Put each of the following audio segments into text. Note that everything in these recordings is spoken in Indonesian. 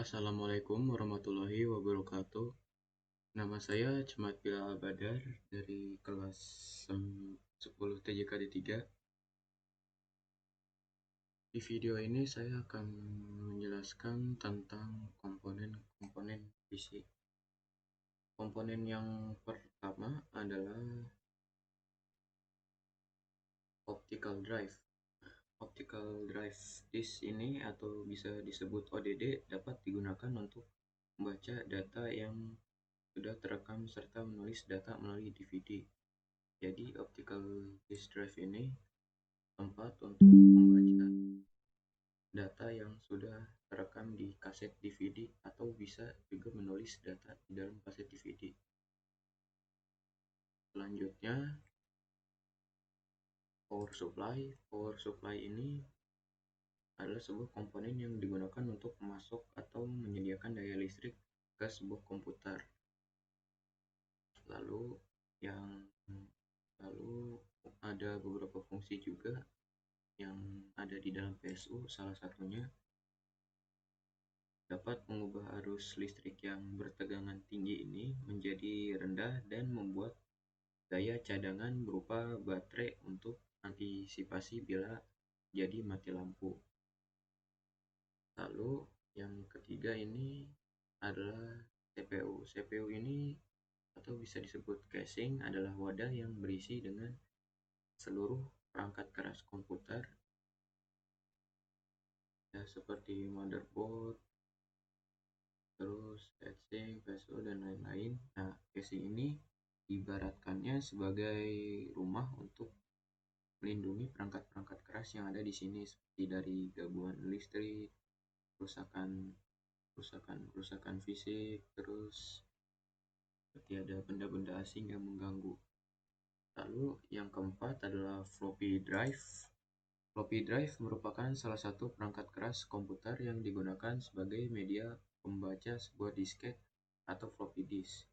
Assalamualaikum warahmatullahi wabarakatuh. Nama saya Cemat Bila Badar dari kelas 10 TJKD 3. Di video ini saya akan menjelaskan tentang komponen-komponen fisik. Komponen yang pertama adalah optical drive. Optical drive disk ini atau bisa disebut ODD dapat digunakan untuk membaca data yang sudah terekam serta menulis data melalui DVD. Jadi optical disk drive ini tempat untuk membaca data yang sudah terekam di kaset DVD atau bisa juga menulis data di dalam kaset DVD. Selanjutnya power supply. Power supply ini adalah sebuah komponen yang digunakan untuk memasok atau menyediakan daya listrik ke sebuah komputer. Lalu ada beberapa fungsi juga yang ada di dalam PSU, salah satunya dapat mengubah arus listrik yang bertegangan tinggi ini menjadi rendah dan membuat daya cadangan berupa baterai untuk antisipasi bila jadi mati lampu. Lalu yang ketiga ini adalah CPU. CPU ini atau bisa disebut casing adalah wadah yang berisi dengan seluruh perangkat keras komputer ya, seperti motherboard, terus heatsink, PSU dan lain-lain. Nah, casing ini ibaratkannya sebagai rumah untuk melindungi perangkat-perangkat keras yang ada di sini, seperti dari gangguan listrik, kerusakan fisik, terus seperti ada benda-benda asing yang mengganggu. Lalu yang keempat adalah floppy drive. Floppy drive merupakan salah satu perangkat keras komputer yang digunakan sebagai media pembaca sebuah disket atau floppy disk,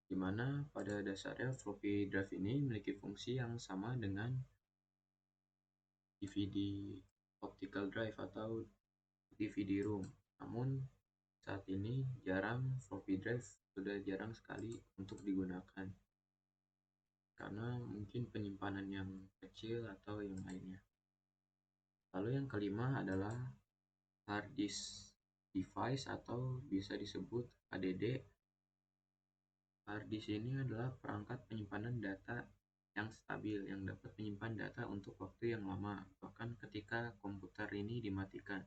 di mana pada dasarnya floppy drive ini memiliki fungsi yang sama dengan DVD optical drive atau DVD ROM. Namun saat ini floppy drive sudah jarang sekali untuk digunakan karena mungkin penyimpanan yang kecil atau yang lainnya. Lalu yang kelima adalah hard disk device atau bisa disebut HDD. Hard disk ini adalah perangkat penyimpanan data yang stabil yang dapat menyimpan data untuk waktu yang lama, bahkan ketika komputer ini dimatikan.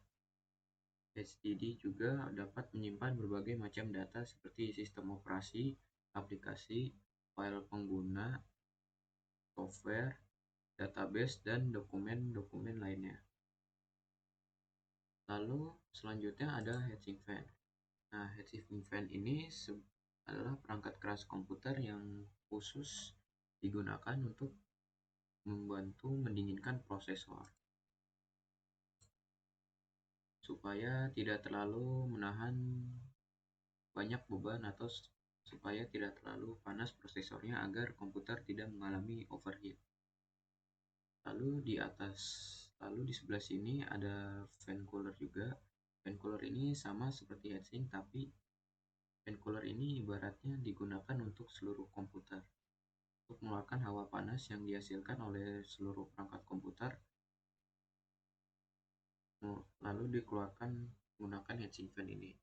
HDD juga dapat menyimpan berbagai macam data seperti sistem operasi, aplikasi, file pengguna, software, database, dan dokumen-dokumen lainnya. Lalu selanjutnya ada heatsink fan. Nah, heatsink fan ini adalah perangkat keras komputer yang khusus digunakan untuk membantu mendinginkan prosesor supaya tidak terlalu menahan banyak beban atau supaya tidak terlalu panas prosesornya agar komputer tidak mengalami overheat. Lalu di sebelah sini ada fan cooler juga. Fan cooler ini sama seperti heatsink, tapi fan cooler ini ibaratnya digunakan untuk seluruh komputer untuk mengeluarkan hawa panas yang dihasilkan oleh seluruh perangkat komputer, lalu dikeluarkan menggunakan heatsink fan ini.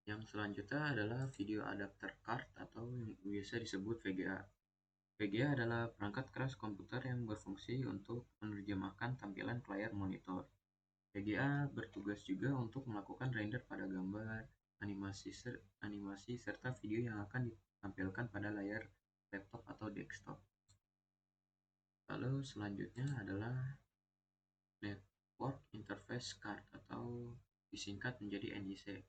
Yang selanjutnya adalah video adapter card atau yang biasa disebut VGA. VGA adalah perangkat keras komputer yang berfungsi untuk menerjemahkan tampilan ke layar monitor. VGA bertugas juga untuk melakukan render pada gambar, animasi serta video yang akan ditampilkan pada layar laptop atau desktop. Lalu selanjutnya adalah Network Interface Card atau disingkat menjadi NIC.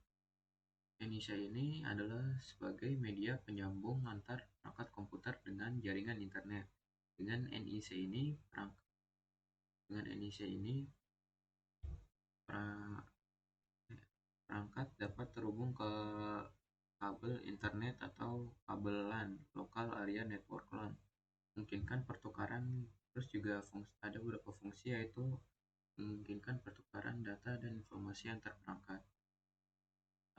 NIC ini adalah sebagai media penyambung antar perangkat komputer dengan jaringan internet. Dengan NIC ini perangkat dapat terhubung ke kabel internet atau kabel LAN, Local Area Network LAN, memungkinkan pertukaran. Terus juga ada beberapa fungsi, yaitu memungkinkan pertukaran data dan informasi antar perangkat.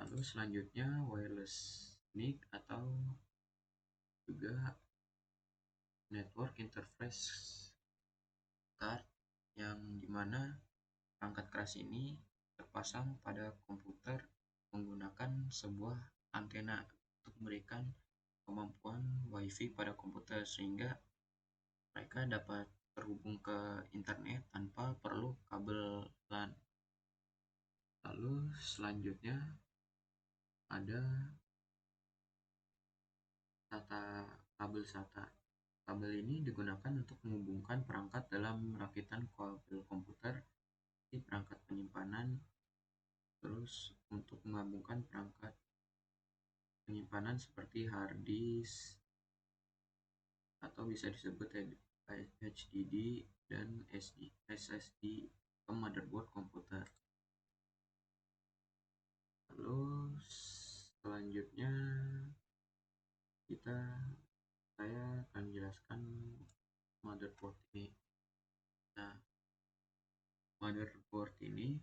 Lalu selanjutnya wireless NIC atau juga network interface card, yang dimana perangkat keras ini terpasang pada komputer menggunakan sebuah antena untuk memberikan kemampuan WiFi pada komputer sehingga mereka dapat terhubung ke internet tanpa perlu kabel LAN. Lalu selanjutnya ada kabel SATA. Kabel ini digunakan untuk menghubungkan perangkat dalam rakitan kabel komputer di perangkat penyimpanan, terus untuk menghubungkan perangkat penyimpanan seperti hard disk atau bisa disebut HDD dan SSD ke motherboard komputer. Lalu selanjutnya saya akan jelaskan motherboard ini. Nah, motherboard ini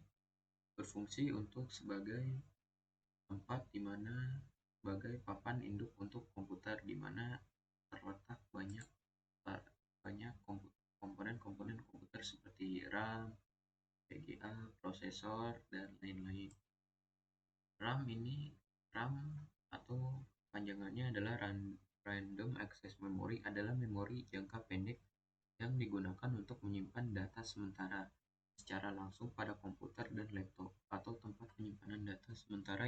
berfungsi untuk sebagai tempat di mana sebagai papan induk untuk komputer, di mana terletak banyak komponen-komponen komputer seperti RAM, VGA, prosesor, dan lain-lain. RAM atau panjangannya adalah Random Access Memory, adalah memori jangka pendek yang digunakan untuk menyimpan data sementara secara langsung pada komputer dan laptop, atau tempat penyimpanan data sementara